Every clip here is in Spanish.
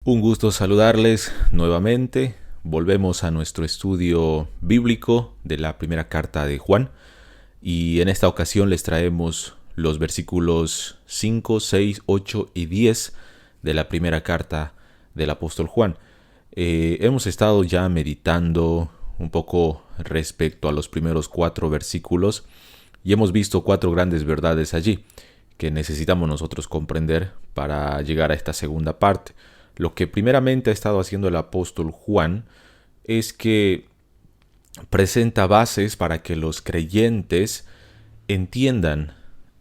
Un gusto saludarles nuevamente. Volvemos a nuestro estudio bíblico de la primera carta de Juan y en esta ocasión les traemos los versículos 5, 6, 8 y 10 de la primera carta del apóstol Juan. Hemos estado ya meditando un poco respecto a los primeros 4 versículos y hemos visto 4 grandes verdades allí que necesitamos nosotros comprender para llegar a esta segunda parte. Lo que primeramente ha estado haciendo el apóstol Juan es que presenta bases para que los creyentes entiendan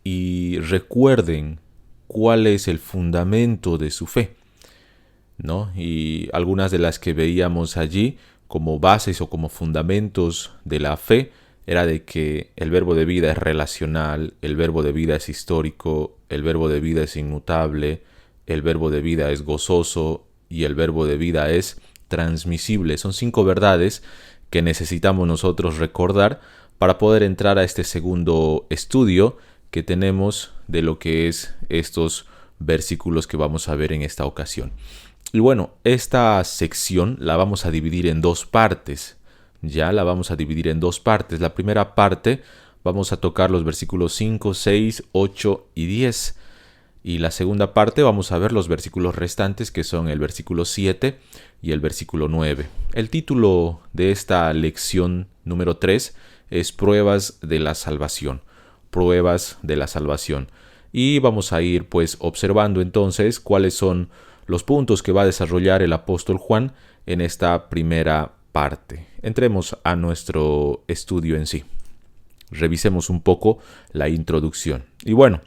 y recuerden cuál es el fundamento de su fe, ¿no? Y algunas de las que veíamos allí como bases o como fundamentos de la fe era de que el verbo de vida es relacional, el verbo de vida es histórico, el verbo de vida es inmutable, el verbo de vida es gozoso y el verbo de vida es transmisible. Son 5 verdades que necesitamos nosotros recordar para poder entrar a este segundo estudio que tenemos de lo que es estos versículos que vamos a ver en esta ocasión. Y bueno, esta sección la vamos a dividir en 2 partes. Ya la vamos a dividir en 2 partes. La primera parte vamos a tocar los versículos 5, 6, 8 y 10. Y la segunda parte vamos a ver los versículos restantes, que son el versículo 7 y el versículo 9. El título de esta lección número 3 es Pruebas de la Salvación. Pruebas de la Salvación. Y vamos a ir pues observando entonces cuáles son los puntos que va a desarrollar el apóstol Juan en esta primera parte. Entremos a nuestro estudio en sí. Revisemos un poco la introducción. Y bueno,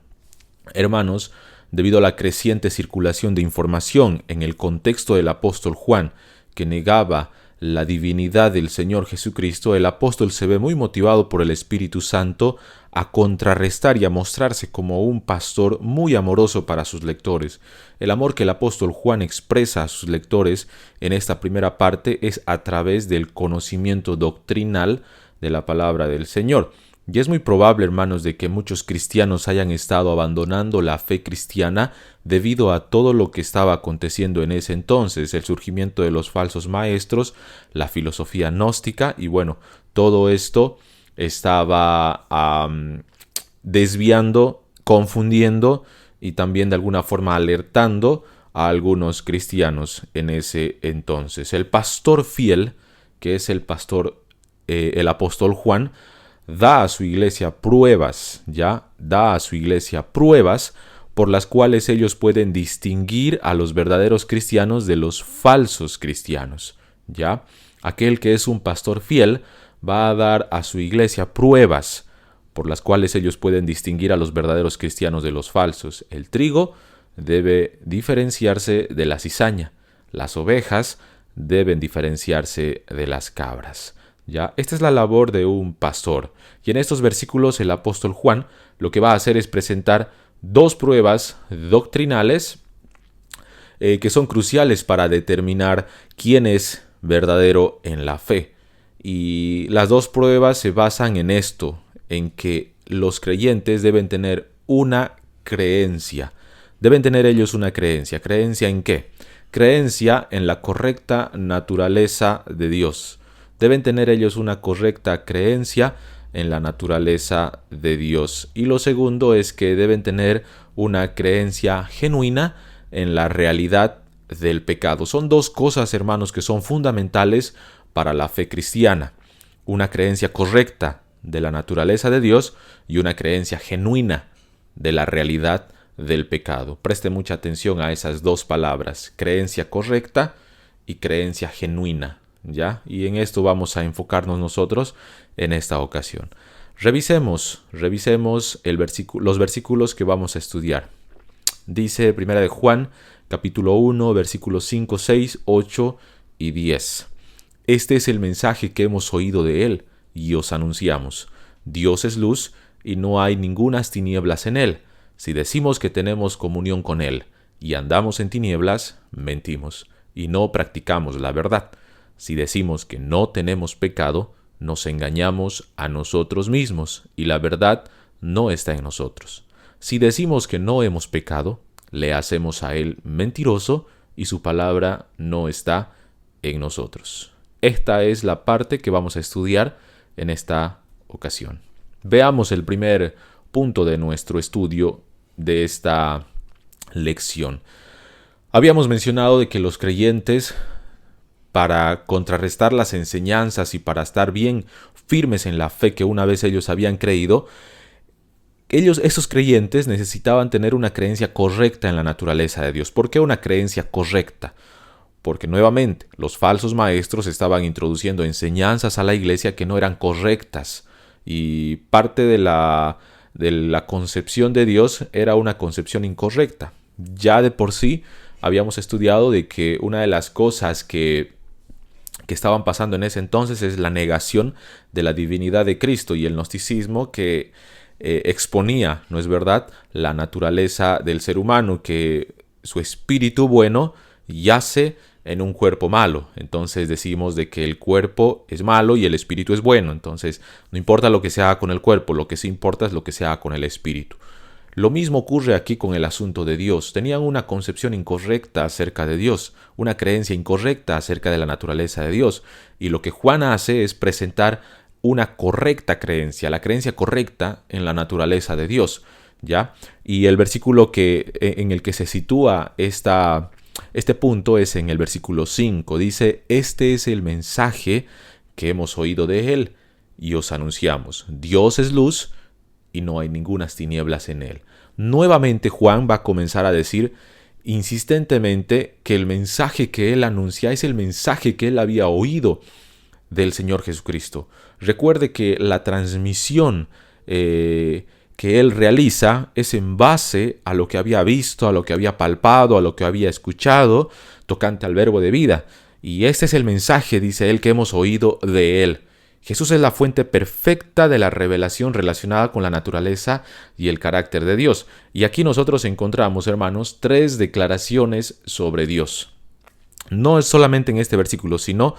hermanos, debido a la creciente circulación de información en el contexto del apóstol Juan, que negaba la divinidad del Señor Jesucristo, el apóstol se ve muy motivado por el Espíritu Santo a contrarrestar y a mostrarse como un pastor muy amoroso para sus lectores. El amor que el apóstol Juan expresa a sus lectores en esta primera parte es a través del conocimiento doctrinal de la palabra del Señor. Y es muy probable, hermanos, de que muchos cristianos hayan estado abandonando la fe cristiana debido a todo lo que estaba aconteciendo en ese entonces, el surgimiento de los falsos maestros, la filosofía gnóstica, y bueno, todo esto estaba desviando, confundiendo y también de alguna forma alertando a algunos cristianos en ese entonces. El pastor fiel, que es el apóstol Juan, da a su iglesia pruebas, por las cuales ellos pueden distinguir a los verdaderos cristianos de los falsos cristianos, ¿ya? Aquel que es un pastor fiel va a dar a su iglesia pruebas por las cuales ellos pueden distinguir a los verdaderos cristianos de los falsos. El trigo debe diferenciarse de la cizaña, las ovejas deben diferenciarse de las cabras. ¿Ya? Esta es la labor de un pastor. Y en estos versículos el apóstol Juan lo que va a hacer es presentar 2 pruebas doctrinales que son cruciales para determinar quién es verdadero en la fe. Y las 2 pruebas se basan en esto, en que los creyentes deben tener una creencia. Deben tener ellos una creencia. ¿Creencia en qué? Creencia en la correcta naturaleza de Dios. Deben tener ellos una correcta creencia en la naturaleza de Dios. Y lo segundo es que deben tener una creencia genuina en la realidad del pecado. Son 2 cosas, hermanos, que son fundamentales para la fe cristiana. Una creencia correcta de la naturaleza de Dios y una creencia genuina de la realidad del pecado. Preste mucha atención a esas 2 palabras, creencia correcta y creencia genuina. ¿Ya? Y en esto vamos a enfocarnos nosotros en esta ocasión. Revisemos los versículos que vamos a estudiar. Dice 1 de Juan, capítulo 1, versículos 5, 6, 8 y 10. Este es el mensaje que hemos oído de él y os anunciamos. Dios es luz y no hay ningunas tinieblas en él. Si decimos que tenemos comunión con él y andamos en tinieblas, mentimos y no practicamos la verdad. Si decimos que no tenemos pecado, nos engañamos a nosotros mismos y la verdad no está en nosotros. Si decimos que no hemos pecado, le hacemos a él mentiroso y su palabra no está en nosotros. Esta es la parte que vamos a estudiar en esta ocasión. Veamos el primer punto de nuestro estudio de esta lección. Habíamos mencionado de que los creyentes, para contrarrestar las enseñanzas y para estar bien firmes en la fe que una vez ellos habían creído, esos creyentes necesitaban tener una creencia correcta en la naturaleza de Dios. ¿Por qué una creencia correcta? Porque nuevamente los falsos maestros estaban introduciendo enseñanzas a la iglesia que no eran correctas, y parte de la concepción de Dios era una concepción incorrecta. Ya de por sí habíamos estudiado de que una de las cosas que estaban pasando en ese entonces es la negación de la divinidad de Cristo y el gnosticismo que exponía, ¿no es verdad?, la naturaleza del ser humano, que su espíritu bueno yace en un cuerpo malo. Entonces decimos de que el cuerpo es malo y el espíritu es bueno. Entonces no importa lo que se haga con el cuerpo, lo que sí importa es lo que se haga con el espíritu. Lo mismo ocurre aquí con el asunto de Dios. Tenían una concepción incorrecta acerca de Dios, una creencia incorrecta acerca de la naturaleza de Dios. Y lo que Juan hace es presentar una correcta creencia, la creencia correcta en la naturaleza de Dios, ¿ya? Y el versículo en el que se sitúa este punto es en el versículo 5. Dice: este es el mensaje que hemos oído de él y os anunciamos. Dios es luz y no hay ningunas tinieblas en él. Nuevamente Juan va a comenzar a decir insistentemente que el mensaje que él anuncia es el mensaje que él había oído del Señor Jesucristo. Recuerde que la transmisión que él realiza es en base a lo que había visto, a lo que había palpado, a lo que había escuchado tocante al verbo de vida. Y este es el mensaje, dice él, que hemos oído de él. Jesús es la fuente perfecta de la revelación relacionada con la naturaleza y el carácter de Dios. Y aquí nosotros encontramos, hermanos, 3 declaraciones sobre Dios. No es solamente en este versículo, sino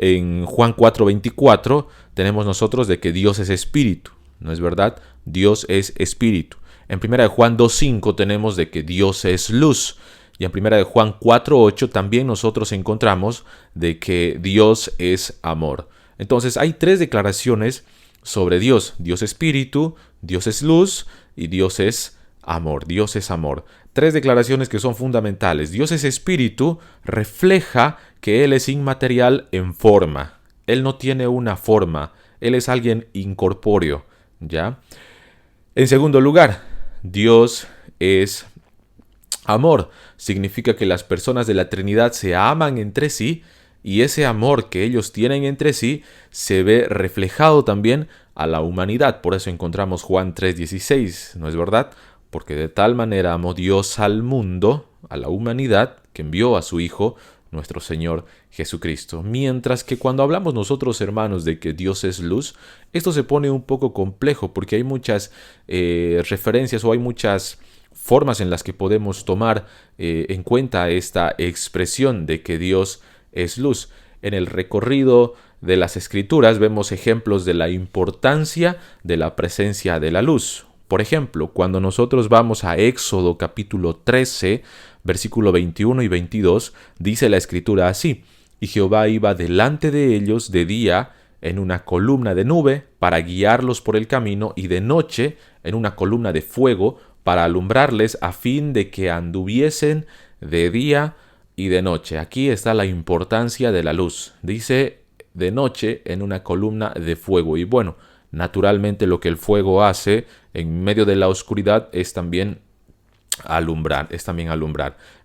en Juan 4:24 tenemos nosotros de que Dios es espíritu, ¿no es verdad? Dios es espíritu. En 1 de Juan 2:5 tenemos de que Dios es luz. Y en 1 de Juan 4:8 también nosotros encontramos de que Dios es amor. Entonces hay 3 declaraciones sobre Dios. Dios es espíritu, Dios es luz y Dios es amor. Dios es amor. 3 declaraciones que son fundamentales. Dios es espíritu, refleja que Él es inmaterial en forma. Él no tiene una forma. Él es alguien incorpóreo, ¿ya? En segundo lugar, Dios es amor. Significa que las personas de la Trinidad se aman entre sí, y ese amor que ellos tienen entre sí se ve reflejado también a la humanidad. Por eso encontramos Juan 3:16, ¿no es verdad? Porque de tal manera amó Dios al mundo, a la humanidad, que envió a su Hijo, nuestro Señor Jesucristo. Mientras que cuando hablamos nosotros, hermanos, de que Dios es luz, esto se pone un poco complejo porque hay muchas referencias o hay muchas formas en las que podemos tomar en cuenta esta expresión de que Dios es luz. En el recorrido de las Escrituras vemos ejemplos de la importancia de la presencia de la luz. Por ejemplo, cuando nosotros vamos a Éxodo capítulo 13, versículo 21 y 22, dice la Escritura así: y Jehová iba delante de ellos de día en una columna de nube para guiarlos por el camino, y de noche en una columna de fuego para alumbrarles, a fin de que anduviesen de día y de noche. Aquí está la importancia de la luz. Dice de noche en una columna de fuego. Y bueno, naturalmente lo que el fuego hace en medio de la oscuridad es también alumbrar.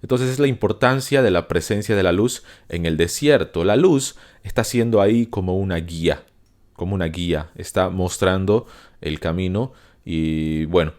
Entonces es la importancia de la presencia de la luz en el desierto. La luz está siendo ahí como una guía. Está mostrando el camino. Y bueno,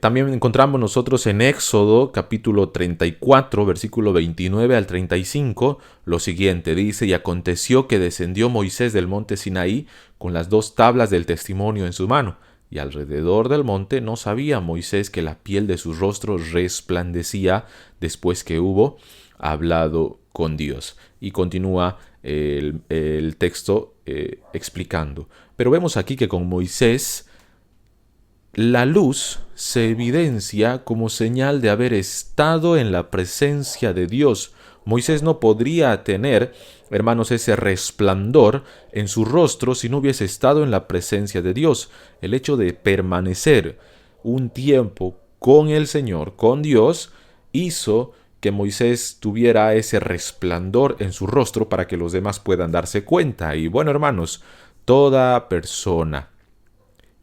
también encontramos nosotros en Éxodo capítulo 34, versículo 29 al 35, lo siguiente. Dice: y aconteció que descendió Moisés del monte Sinaí con las 2 tablas del testimonio en su mano, y alrededor del monte no sabía Moisés que la piel de su rostro resplandecía después que hubo hablado con Dios. Y continúa el texto explicando. Pero vemos aquí que con Moisés La luz se evidencia como señal de haber estado en la presencia de Dios. Moisés no podría tener, hermanos, ese resplandor en su rostro si no hubiese estado en la presencia de Dios. El hecho de permanecer un tiempo con el Señor, con Dios, hizo que Moisés tuviera ese resplandor en su rostro para que los demás puedan darse cuenta. Y bueno, hermanos, toda persona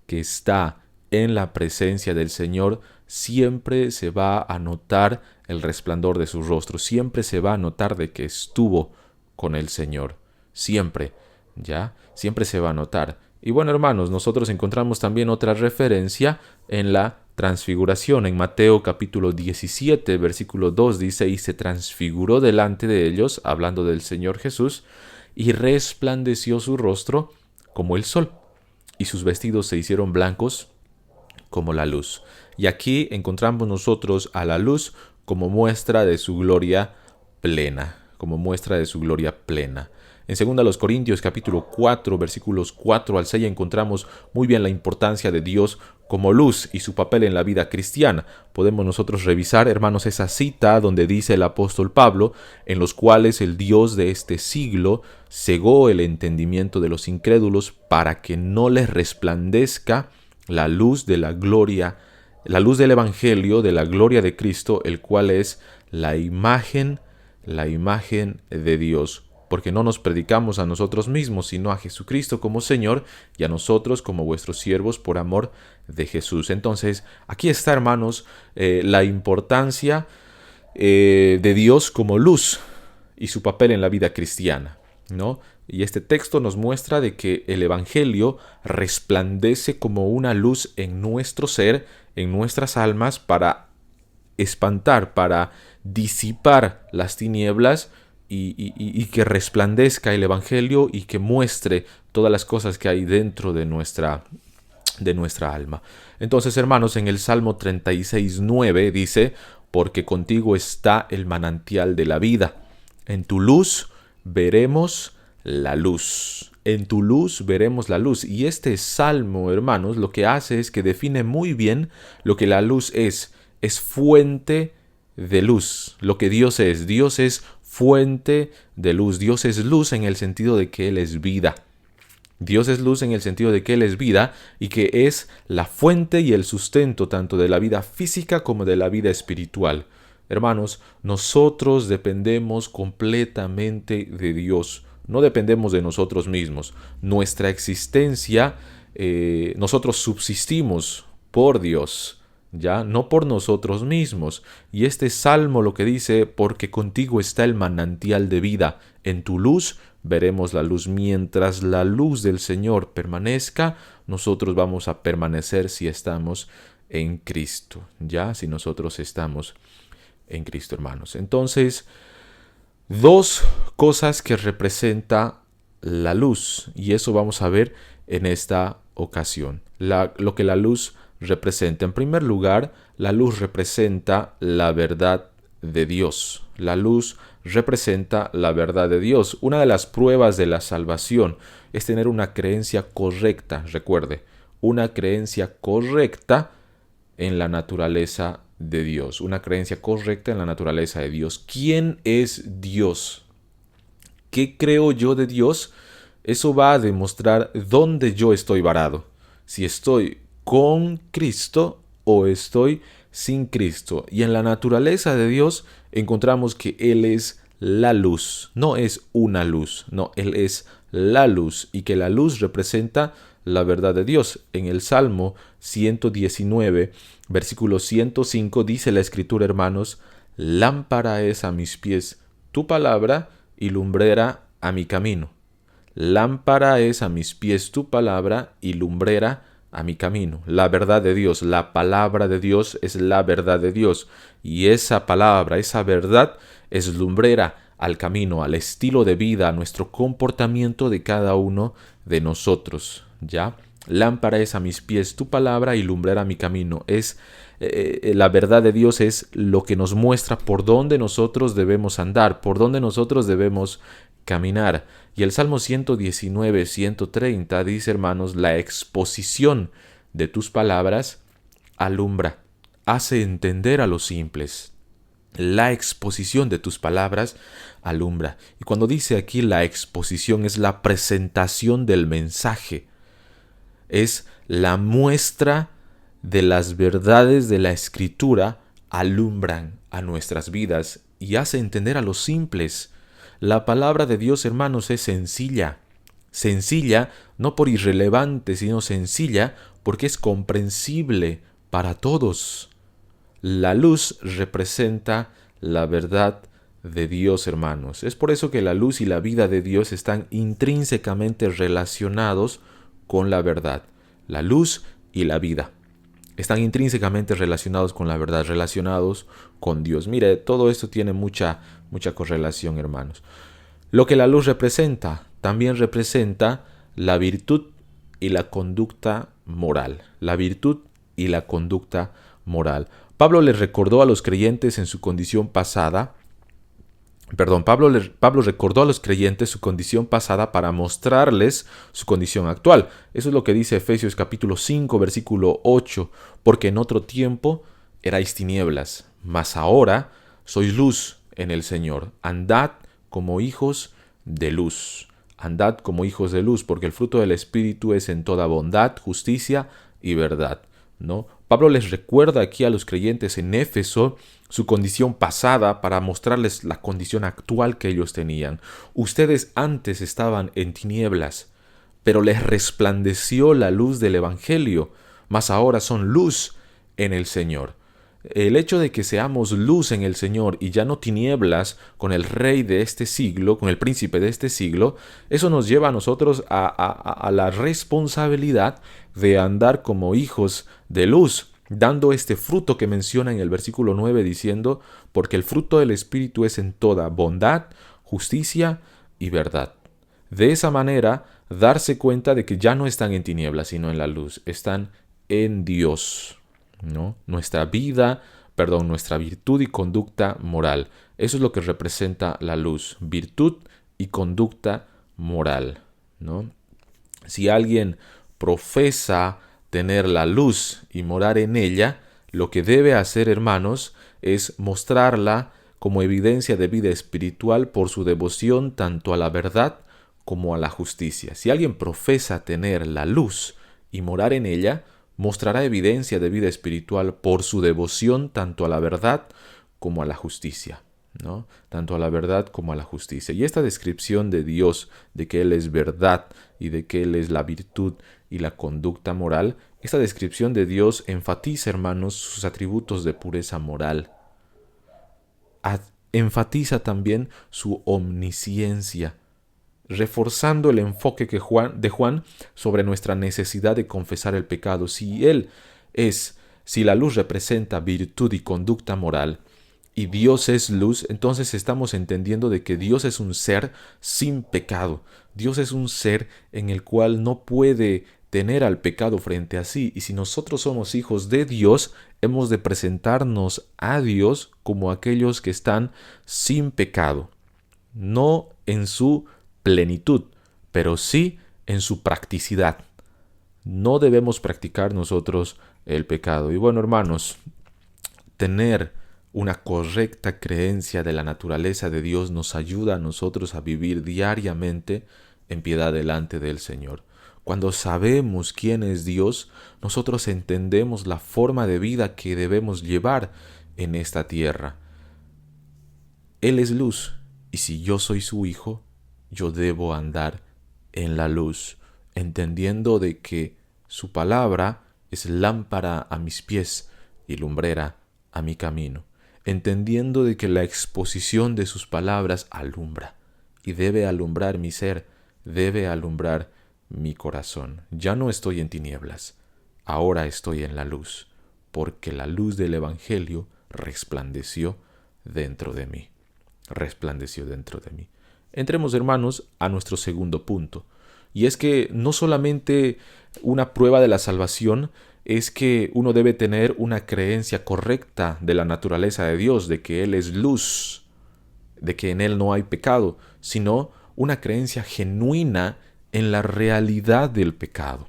que está en la presencia del Señor, siempre se va a notar el resplandor de su rostro, siempre se va a notar de que estuvo con el Señor, siempre, ¿ya? Siempre se va a notar. Y bueno, hermanos, nosotros encontramos también otra referencia en la transfiguración. En Mateo capítulo 17, versículo 2 dice, y se transfiguró delante de ellos, hablando del Señor Jesús, y resplandeció su rostro como el sol, y sus vestidos se hicieron blancos como la luz. Y aquí encontramos nosotros a la luz como muestra de su gloria plena, como muestra de su gloria plena. En 2 Corintios capítulo 4, versículos 4 al 6 encontramos muy bien la importancia de Dios como luz y su papel en la vida cristiana. Podemos nosotros revisar, hermanos, esa cita donde dice el apóstol Pablo, en los cuales el Dios de este siglo cegó el entendimiento de los incrédulos para que no les resplandezca la luz de la gloria, la luz del Evangelio de la gloria de Cristo, el cual es la imagen de Dios. Porque no nos predicamos a nosotros mismos, sino a Jesucristo como Señor y a nosotros como vuestros siervos por amor de Jesús. Entonces, aquí está, hermanos, la importancia de Dios como luz y su papel en la vida cristiana, ¿no? Y este texto nos muestra de que el Evangelio resplandece como una luz en nuestro ser, en nuestras almas, para espantar, para disipar las tinieblas y que resplandezca el Evangelio y que muestre todas las cosas que hay dentro de nuestra alma. Entonces, hermanos, en el Salmo 36:9 dice, porque contigo está el manantial de la vida. En tu luz veremos la luz. En tu luz veremos la luz. Y este salmo, hermanos, lo que hace es que define muy bien lo que la luz es. Es fuente de luz. Lo que Dios es. Dios es fuente de luz. Dios es luz en el sentido de que Él es vida. Dios es luz en el sentido de que Él es vida y que es la fuente y el sustento tanto de la vida física como de la vida espiritual. Hermanos, nosotros dependemos completamente de Dios. No dependemos de nosotros mismos. Nuestra existencia, nosotros subsistimos por Dios, ya no por nosotros mismos. Y este salmo lo que dice, porque contigo está el manantial de vida, en tu luz veremos la luz. Mientras la luz del Señor permanezca, nosotros vamos a permanecer si estamos en Cristo, ya si nosotros estamos en Cristo, hermanos. Entonces, dos cosas que representa la luz, y eso vamos a ver en esta ocasión. Lo que la luz representa. En primer lugar, la luz representa la verdad de Dios. La luz representa la verdad de Dios. Una de las pruebas de la salvación es tener una creencia correcta, recuerde, una creencia correcta en la naturaleza de Dios, una creencia correcta en la naturaleza de Dios. ¿Quién es Dios? ¿Qué creo yo de Dios? Eso va a demostrar dónde yo estoy varado. Si estoy con Cristo o estoy sin Cristo. Y en la naturaleza de Dios encontramos que Él es la luz. No es una luz, no, Él es la luz. Y que la luz representa la verdad de Dios. En el Salmo 119, versículo 105, dice la Escritura, hermanos, lámpara es a mis pies tu palabra y lumbrera a mi camino. Lámpara es a mis pies tu palabra y lumbrera a mi camino. La verdad de Dios, la palabra de Dios es la verdad de Dios. Y esa palabra, esa verdad es lumbrera al camino, al estilo de vida, a nuestro comportamiento de cada uno de nosotros. ¿Ya? Lámpara es a mis pies tu palabra y lumbrera a mi camino. La verdad de Dios es lo que nos muestra por dónde nosotros debemos andar, por dónde nosotros debemos caminar. Y el Salmo 119, 130 dice, hermanos, la exposición de tus palabras alumbra, hace entender a los simples. La exposición de tus palabras alumbra. Y cuando dice aquí la exposición, es la presentación del mensaje. Es la muestra de las verdades de la Escritura, alumbran a nuestras vidas y hace entender a los simples. La palabra de Dios, hermanos, es sencilla. Sencilla no por irrelevante, sino sencilla porque es comprensible para todos. La luz representa la verdad de Dios, hermanos. Es por eso que la luz y la vida de Dios están intrínsecamente relacionados con la verdad. La luz y la vida están intrínsecamente relacionados con la verdad, relacionados con Dios. Mire, todo esto tiene mucha correlación, hermanos. Lo que la luz representa, también representa la virtud y la conducta moral. La virtud y la conducta moral. Pablo les recordó a los creyentes en su condición pasada, Pablo recordó a los creyentes su condición pasada para mostrarles su condición actual. Eso es lo que dice Efesios capítulo 5, versículo 8, porque en otro tiempo erais tinieblas, mas ahora sois luz en el Señor. Andad como hijos de luz. Andad como hijos de luz, porque el fruto del Espíritu es en toda bondad, justicia y verdad, ¿no? Pablo les recuerda aquí a los creyentes en Éfeso su condición pasada para mostrarles la condición actual que ellos tenían. Ustedes antes estaban en tinieblas, pero les resplandeció la luz del Evangelio, mas ahora son luz en el Señor. El hecho de que seamos luz en el Señor y ya no tinieblas con el rey de este siglo, con el príncipe de este siglo, eso nos lleva a nosotros a la responsabilidad de andar como hijos de luz, dando este fruto que menciona en el versículo 9 diciendo, porque el fruto del Espíritu es en toda bondad, justicia y verdad. De esa manera, darse cuenta de que ya no están en tinieblas, sino en la luz, están en Dios, ¿no? Nuestra virtud y conducta moral. Eso es lo que representa la luz, virtud y conducta moral, ¿no? Si alguien profesa tener la luz y morar en ella, lo que debe hacer, hermanos, es mostrarla como evidencia de vida espiritual por su devoción tanto a la verdad como a la justicia. Si alguien profesa tener la luz y morar en ella, mostrará evidencia de vida espiritual por su devoción tanto a la verdad como a la justicia, ¿no? Tanto a la verdad como a la justicia. Y esta descripción de Dios, de que Él es verdad y de que Él es la virtud y la conducta moral, esta descripción de Dios enfatiza, hermanos, sus atributos de pureza moral. Enfatiza también su omnisciencia, reforzando el enfoque de Juan sobre nuestra necesidad de confesar el pecado. Si la luz representa virtud y conducta moral, y Dios es luz, entonces estamos entendiendo de que Dios es un ser sin pecado. Dios es un ser en el cual no puede tener al pecado frente a sí. Y si nosotros somos hijos de Dios, hemos de presentarnos a Dios como aquellos que están sin pecado. No en su plenitud, pero sí en su practicidad. No debemos practicar nosotros el pecado. Y bueno, hermanos, tener una correcta creencia de la naturaleza de Dios nos ayuda a nosotros a vivir diariamente en piedad delante del Señor. Cuando sabemos quién es Dios, nosotros entendemos la forma de vida que debemos llevar en esta tierra. Él es luz, y si yo soy su hijo, yo debo andar en la luz, entendiendo de que su palabra es lámpara a mis pies y lumbrera a mi camino, entendiendo de que la exposición de sus palabras alumbra, y debe alumbrar mi ser, debe alumbrar mi corazón. Ya no estoy en tinieblas, ahora estoy en la luz, porque la luz del Evangelio resplandeció dentro de mí. Resplandeció dentro de mí. Entremos, hermanos, a nuestro segundo punto. Y es que no solamente una prueba de la salvación es que uno debe tener una creencia correcta de la naturaleza de Dios, de que Él es luz, de que en Él no hay pecado, sino una creencia genuina en la realidad del pecado.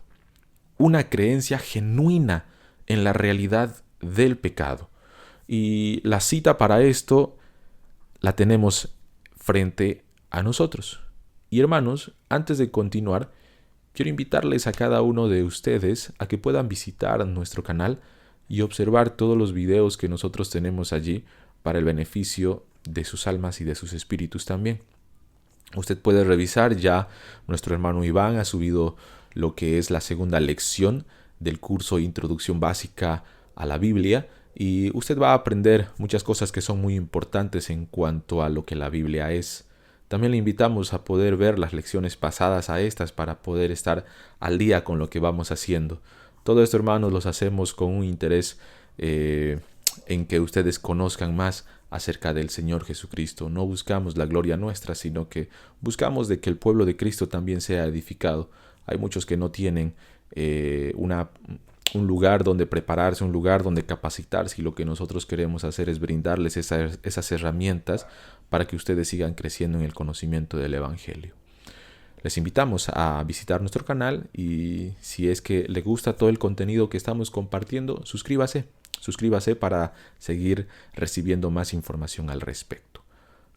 una creencia genuina en la realidad del pecado. Y la cita para esto la tenemos frente a nosotros. Y hermanos, antes de continuar, quiero invitarles a cada uno de ustedes a que puedan visitar nuestro canal y observar todos los videos que nosotros tenemos allí para el beneficio de sus almas y de sus espíritus también. Usted puede revisar, ya nuestro hermano Iván ha subido lo que es la segunda lección del curso Introducción Básica a la Biblia, y usted va a aprender muchas cosas que son muy importantes en cuanto a lo que la Biblia es. También le invitamos a poder ver las lecciones pasadas a estas para poder estar al día con lo que vamos haciendo. Todo esto, hermanos, los hacemos con un interés en que ustedes conozcan más acerca del Señor Jesucristo. No buscamos la gloria nuestra, sino que buscamos de que el pueblo de Cristo también sea edificado. Hay muchos que no tienen un lugar donde prepararse, un lugar donde capacitarse, y lo que nosotros queremos hacer es brindarles esas herramientas para que ustedes sigan creciendo en el conocimiento del Evangelio. Les invitamos a visitar nuestro canal, y si es que le gusta todo el contenido que estamos compartiendo, suscríbase para seguir recibiendo más información al respecto.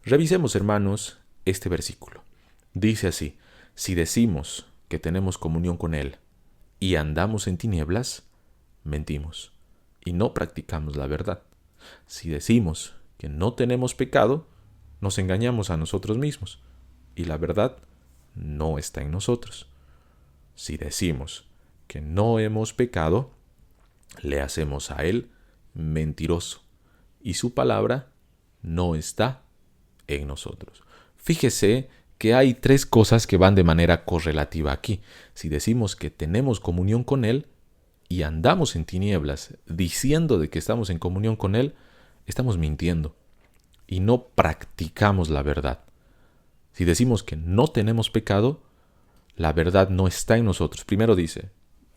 Revisemos, hermanos, este versículo. Dice así: si decimos que tenemos comunión con Él y andamos en tinieblas, mentimos y no practicamos la verdad. Si decimos que no tenemos pecado, nos engañamos a nosotros mismos y la verdad no está en nosotros. Si decimos que no hemos pecado, le hacemos a Él mentiroso y su palabra no está en nosotros. Fíjese que hay tres cosas que van de manera correlativa aquí. Si decimos que tenemos comunión con Él y andamos en tinieblas diciendo de que estamos en comunión con Él, estamos mintiendo y no practicamos la verdad. Si decimos que no tenemos pecado, la verdad no está en nosotros. Primero dice,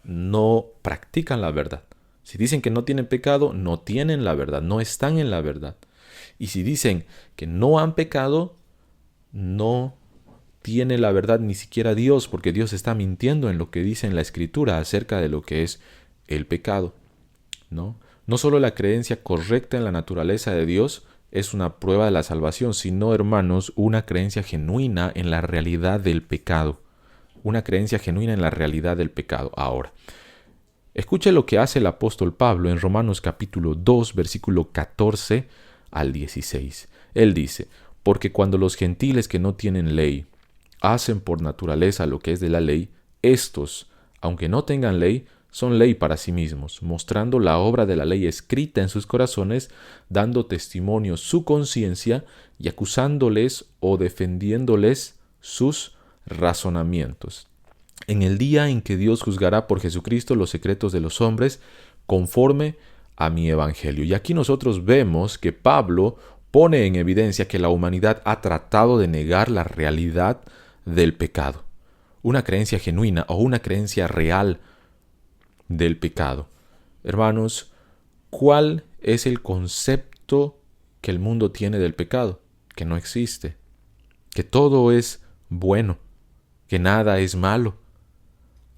no practican la verdad. Si dicen que no tienen pecado, no tienen la verdad, no están en la verdad. Y si dicen que no han pecado, no tiene la verdad ni siquiera Dios, porque Dios está mintiendo en lo que dice en la Escritura acerca de lo que es el pecado, ¿no? No solo la creencia correcta en la naturaleza de Dios es una prueba de la salvación, sino, hermanos, una creencia genuina en la realidad del pecado. Una creencia genuina en la realidad del pecado. Ahora, escuche lo que hace el apóstol Pablo en Romanos capítulo 2, versículo 14 al 16. Él dice: porque cuando los gentiles que no tienen ley hacen por naturaleza lo que es de la ley, estos, aunque no tengan ley, son ley para sí mismos, mostrando la obra de la ley escrita en sus corazones, dando testimonio su conciencia y acusándoles o defendiéndoles sus razonamientos. En el día en que Dios juzgará por Jesucristo los secretos de los hombres, conforme a mi evangelio. Y aquí nosotros vemos que Pablo pone en evidencia que la humanidad ha tratado de negar la realidad del pecado. Una creencia genuina o una creencia real del pecado. Hermanos, ¿cuál es el concepto que el mundo tiene del pecado? Que no existe, que todo es bueno, que nada es malo.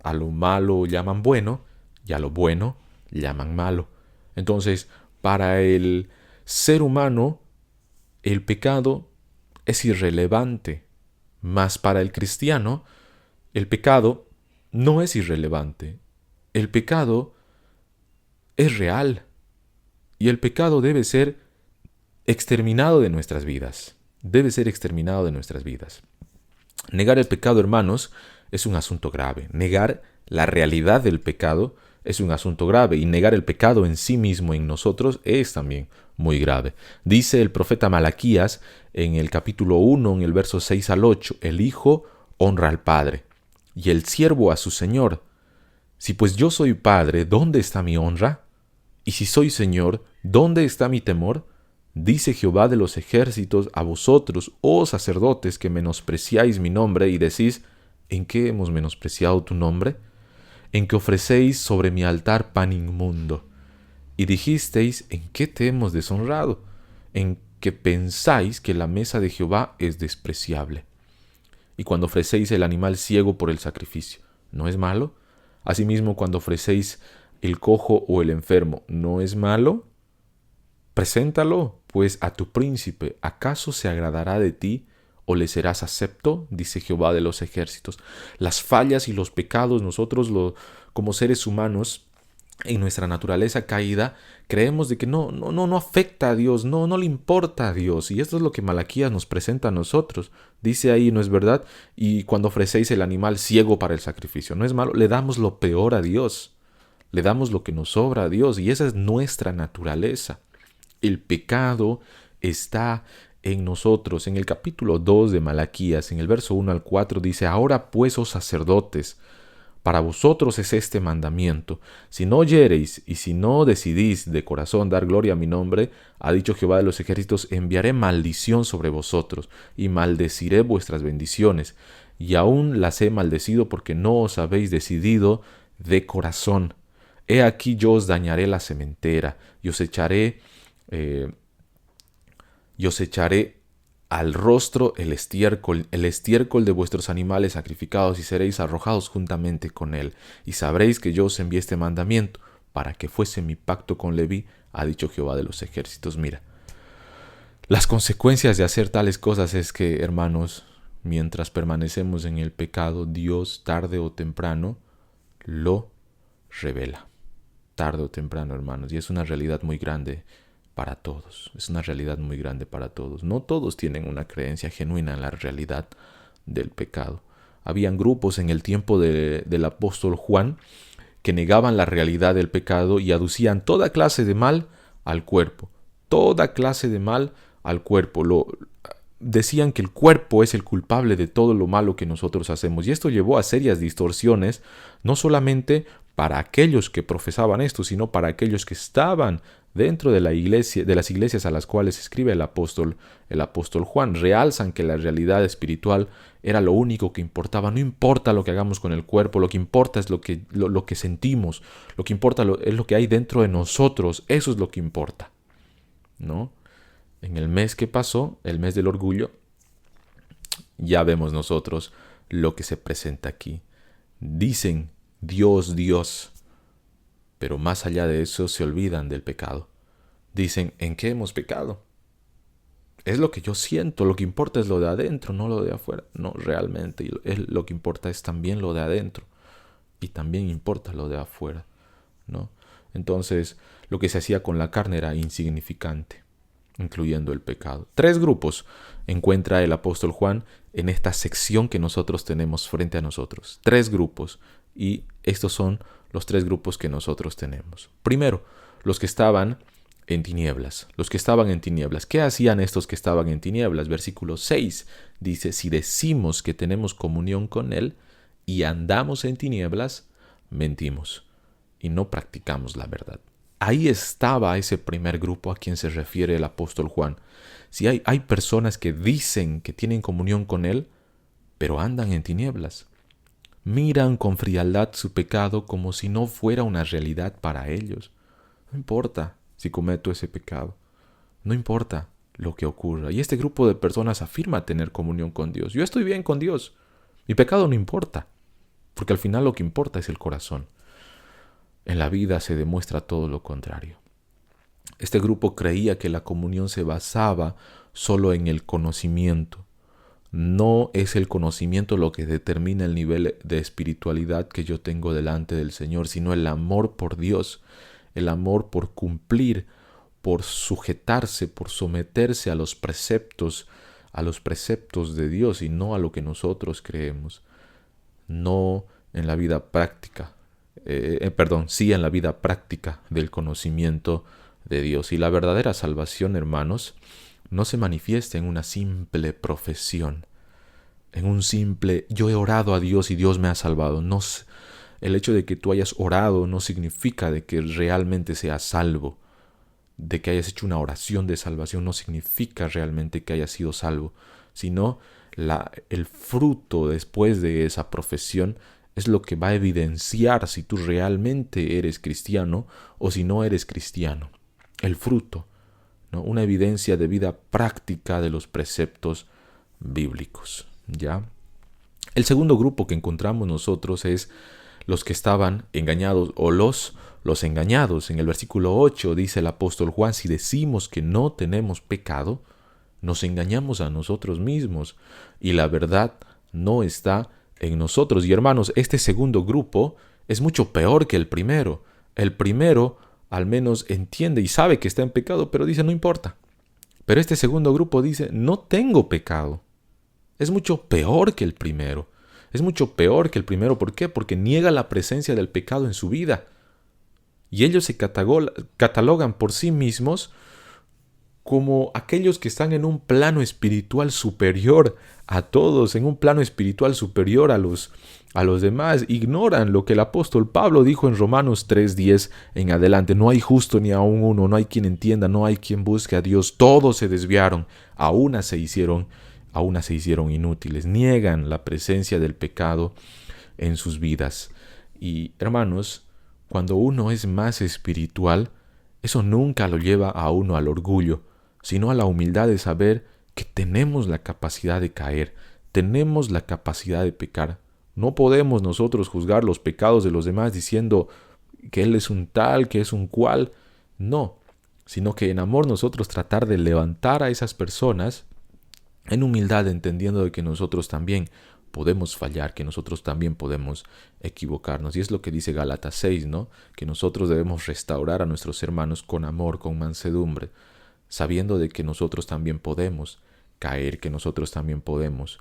A lo malo llaman bueno y a lo bueno llaman malo. Entonces, para el ser humano, el pecado es irrelevante, mas para el cristiano, el pecado no es irrelevante. El pecado es real y el pecado debe ser exterminado de nuestras vidas. Debe ser exterminado de nuestras vidas. Negar el pecado, hermanos, es un asunto grave. Negar la realidad del pecado es un asunto grave, y negar el pecado en sí mismo en nosotros es también muy grave. Dice el profeta Malaquías en el capítulo 1, en el verso 6 al 8, el hijo honra al padre y el siervo a su señor. Si pues yo soy padre, ¿dónde está mi honra? Y si soy señor, ¿dónde está mi temor? Dice Jehová de los ejércitos a vosotros, oh sacerdotes, que menospreciáis mi nombre y decís: ¿en qué hemos menospreciado tu nombre? En que ofrecéis sobre mi altar pan inmundo. Y dijisteis: ¿en qué te hemos deshonrado? En que pensáis que la mesa de Jehová es despreciable. Y cuando ofrecéis el animal ciego por el sacrificio, ¿no es malo? Asimismo, cuando ofrecéis el cojo o el enfermo, ¿no es malo? Preséntalo, pues, a tu príncipe. ¿Acaso se agradará de ti o le serás acepto? Dice Jehová de los ejércitos. Las fallas y los pecados, nosotros como seres humanos, en nuestra naturaleza caída, creemos de que no afecta a Dios, no le importa a Dios. Y esto es lo que Malaquías nos presenta a nosotros. Dice ahí, ¿no es verdad? Y cuando ofrecéis el animal ciego para el sacrificio, ¿no es malo? Le damos lo peor a Dios. Le damos lo que nos sobra a Dios. Y esa es nuestra naturaleza. El pecado está en nosotros. En el capítulo 2 de Malaquías, en el verso 1 al 4, dice: Ahora pues, oh sacerdotes, para vosotros es este mandamiento: si no oyereis y si no decidís de corazón dar gloria a mi nombre, ha dicho Jehová de los ejércitos, enviaré maldición sobre vosotros y maldeciré vuestras bendiciones. Y aún las he maldecido porque no os habéis decidido de corazón. He aquí yo os dañaré la sementera y os echaré al rostro el estiércol de vuestros animales sacrificados, y seréis arrojados juntamente con él. Y sabréis que yo os envié este mandamiento, para que fuese mi pacto con Leví, ha dicho Jehová de los ejércitos. Mira, las consecuencias de hacer tales cosas es que, hermanos, mientras permanecemos en el pecado, Dios tarde o temprano lo revela. Tarde o temprano, hermanos, y es una realidad muy grande para todos. Es una realidad muy grande para todos. No todos tienen una creencia genuina en la realidad del pecado. Habían grupos en el tiempo del apóstol Juan que negaban la realidad del pecado y aducían toda clase de mal al cuerpo. Toda clase de mal al cuerpo. Decían que el cuerpo es el culpable de todo lo malo que nosotros hacemos. Y esto llevó a serias distorsiones, no solamente para aquellos que profesaban esto, sino para aquellos que estaban dentro de la iglesia, de las iglesias a las cuales escribe el apóstol Juan. Realzan que la realidad espiritual era lo único que importaba. No importa lo que hagamos con el cuerpo, lo que importa es lo que sentimos, lo que importa es lo que hay dentro de nosotros. Eso es lo que importa, ¿no? En el mes que pasó, el mes del orgullo, ya vemos nosotros lo que se presenta aquí. Dicen Dios, Dios, pero más allá de eso se olvidan del pecado. Dicen, ¿en qué hemos pecado? Es lo que yo siento, lo que importa es lo de adentro, no lo de afuera. No, realmente, lo que importa es también lo de adentro. Y también importa lo de afuera, ¿no? Entonces, lo que se hacía con la carne era insignificante, incluyendo el pecado. 3 grupos encuentra el apóstol Juan en esta sección que nosotros tenemos frente a nosotros. 3 grupos. Y estos son los 3 grupos que nosotros tenemos. Primero, los que estaban en tinieblas. Los que estaban en tinieblas. ¿Qué hacían estos que estaban en tinieblas? Versículo 6 dice: si decimos que tenemos comunión con Él y andamos en tinieblas, mentimos y no practicamos la verdad. Ahí estaba ese primer grupo a quien se refiere el apóstol Juan. Si hay personas que dicen que tienen comunión con Él, pero andan en tinieblas. Miran con frialdad su pecado como si no fuera una realidad para ellos. No importa si cometo ese pecado. No importa lo que ocurra. Y este grupo de personas afirma tener comunión con Dios. Yo estoy bien con Dios. Mi pecado no importa, porque al final lo que importa es el corazón. En la vida se demuestra todo lo contrario. Este grupo creía que la comunión se basaba solo en el conocimiento. No es el conocimiento lo que determina el nivel de espiritualidad que yo tengo delante del Señor, sino el amor por Dios, el amor por cumplir, por sujetarse, por someterse a los preceptos de Dios y no a lo que nosotros creemos. No en la vida práctica, sí en la vida práctica del conocimiento de Dios. Y la verdadera salvación, hermanos, no se manifiesta en una simple profesión, en un simple yo he orado a Dios y Dios me ha salvado. No, el hecho de que tú hayas orado no significa de que realmente seas salvo. De que hayas hecho una oración de salvación no significa realmente que hayas sido salvo, sino el fruto después de esa profesión es lo que va a evidenciar si tú realmente eres cristiano o si no eres cristiano. El fruto, ¿no? Una evidencia de vida práctica de los preceptos bíblicos, ¿ya? El segundo grupo que encontramos nosotros es los que estaban engañados o los engañados. En el versículo 8 dice el apóstol Juan: si decimos que no tenemos pecado, nos engañamos a nosotros mismos y la verdad no está en nosotros. Y hermanos, este segundo grupo es mucho peor que el primero. El primero al menos entiende y sabe que está en pecado, pero dice: no importa. Pero este segundo grupo dice: no tengo pecado. Es mucho peor que el primero. Es mucho peor que el primero. ¿Por qué? Porque niega la presencia del pecado en su vida. Y ellos se catalogan por sí mismos como aquellos que están en un plano espiritual superior a todos, en un plano espiritual superior a los demás. Ignoran lo que el apóstol Pablo dijo en Romanos 3:10 en adelante: no hay justo ni aun uno, no hay quien entienda, no hay quien busque a Dios, todos se desviaron, a una se hicieron inútiles. Niegan la presencia del pecado en sus vidas. Y hermanos, cuando uno es más espiritual, eso nunca lo lleva a uno al orgullo, sino a la humildad de saber que tenemos la capacidad de caer, tenemos la capacidad de pecar. No podemos nosotros juzgar los pecados de los demás diciendo que él es un tal, que es un cual. No, sino que en amor nosotros tratar de levantar a esas personas en humildad, entendiendo de que nosotros también podemos fallar, que nosotros también podemos equivocarnos. Y es lo que dice Gálatas 6, ¿no? Que nosotros debemos restaurar a nuestros hermanos con amor, con mansedumbre, sabiendo de que nosotros también podemos caer, que nosotros también podemos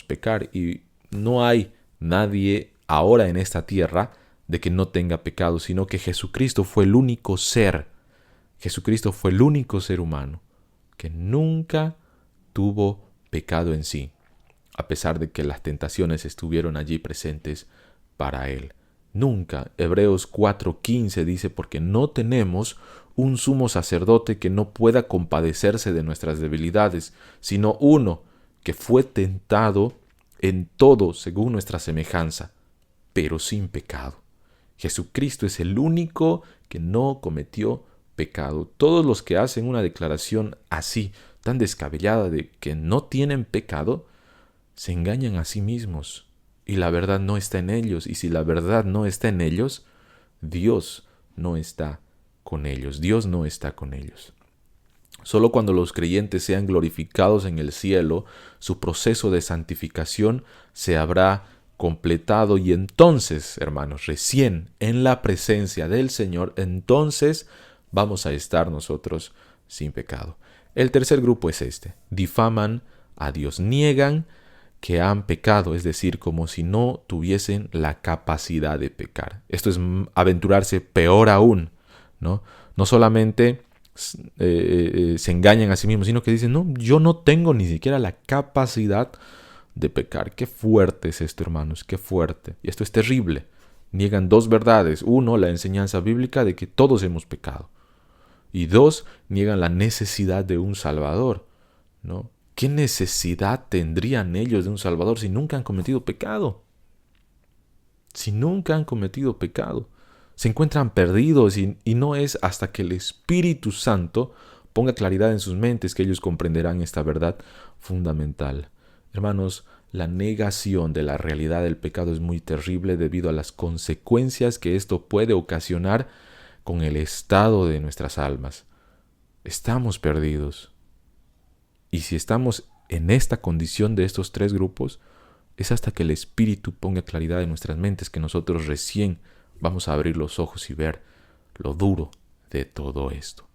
pecar. Y no hay nadie ahora en esta tierra de que no tenga pecado, sino que Jesucristo fue el único ser, Jesucristo fue el único ser humano que nunca tuvo pecado en sí, a pesar de que las tentaciones estuvieron allí presentes para él. Nunca. Hebreos 4:15 dice: porque no tenemos un sumo sacerdote que no pueda compadecerse de nuestras debilidades, sino uno que fue tentado en todo según nuestra semejanza, pero sin pecado. Jesucristo es el único que no cometió pecado. Todos los que hacen una declaración así, tan descabellada, de que no tienen pecado, se engañan a sí mismos y la verdad no está en ellos. Y si la verdad no está en ellos, Dios no está con ellos. Dios no está con ellos. Solo cuando los creyentes sean glorificados en el cielo, su proceso de santificación se habrá completado, y entonces, hermanos, recién en la presencia del Señor, entonces vamos a estar nosotros sin pecado. El tercer grupo es este: difaman a Dios, niegan que han pecado, es decir, como si no tuviesen la capacidad de pecar. Esto es aventurarse peor aún, ¿no? No solamente se engañan a sí mismos, sino que dicen: no, yo no tengo ni siquiera la capacidad de pecar. Qué fuerte es esto, hermanos, qué fuerte. Y esto es terrible. Niegan dos verdades: uno, la enseñanza bíblica de que todos hemos pecado, y dos, niegan la necesidad de un Salvador, ¿no? ¿Qué necesidad tendrían ellos de un Salvador si nunca han cometido pecado? Si nunca han cometido pecado. Se encuentran perdidos y no es hasta que el Espíritu Santo ponga claridad en sus mentes que ellos comprenderán esta verdad fundamental. Hermanos, la negación de la realidad del pecado es muy terrible debido a las consecuencias que esto puede ocasionar con el estado de nuestras almas. Estamos perdidos. Y si estamos en esta condición de estos tres grupos, es hasta que el Espíritu ponga claridad en nuestras mentes que nosotros recién vamos a abrir los ojos y ver lo duro de todo esto.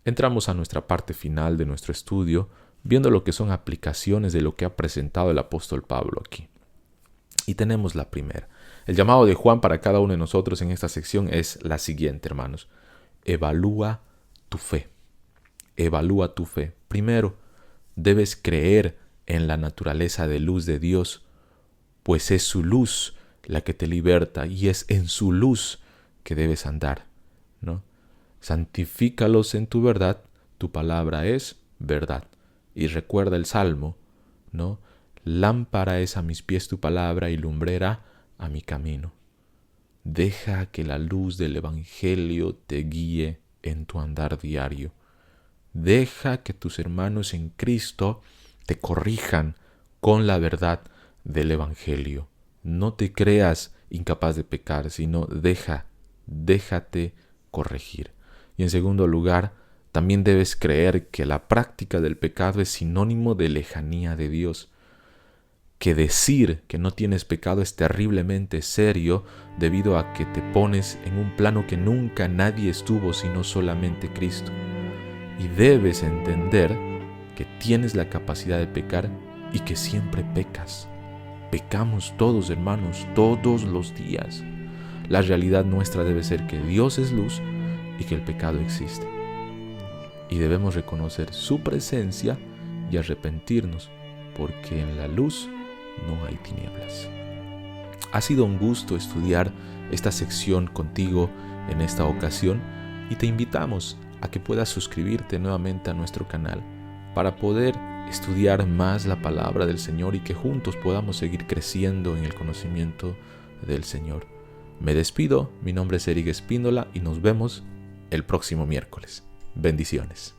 Entramos a nuestra parte final de nuestro estudio, viendo lo que son aplicaciones de lo que ha presentado el apóstol Pablo aquí. Y tenemos la primera. El llamado de Juan para cada uno de nosotros en esta sección es la siguiente, hermanos: evalúa tu fe. Evalúa tu fe. Primero, debes creer en la naturaleza de luz de Dios, pues es su luz la que te liberta y es en su luz que debes andar, ¿no? Santifícalos en tu verdad, tu palabra es verdad. Y recuerda el Salmo, ¿no? Lámpara es a mis pies tu palabra y lumbrera a mi camino. Deja que la luz del Evangelio te guíe en tu andar diario. Deja que tus hermanos en Cristo te corrijan con la verdad del Evangelio. No te creas incapaz de pecar, sino déjate corregir. Y en segundo lugar, también debes creer que la práctica del pecado es sinónimo de lejanía de Dios. Que decir que no tienes pecado es terriblemente serio debido a que te pones en un plano que nunca nadie estuvo sino solamente Cristo. Y debes entender que tienes la capacidad de pecar y que siempre pecas. Pecamos todos, hermanos, todos los días. La realidad nuestra debe ser que Dios es luz y que el pecado existe. Y debemos reconocer su presencia y arrepentirnos, porque en la luz no hay tinieblas. Ha sido un gusto estudiar esta sección contigo en esta ocasión y te invitamos a que puedas suscribirte nuevamente a nuestro canal para poder estudiar más la palabra del Señor y que juntos podamos seguir creciendo en el conocimiento del Señor. Me despido, mi nombre es Eric Espíndola y nos vemos el próximo miércoles. Bendiciones.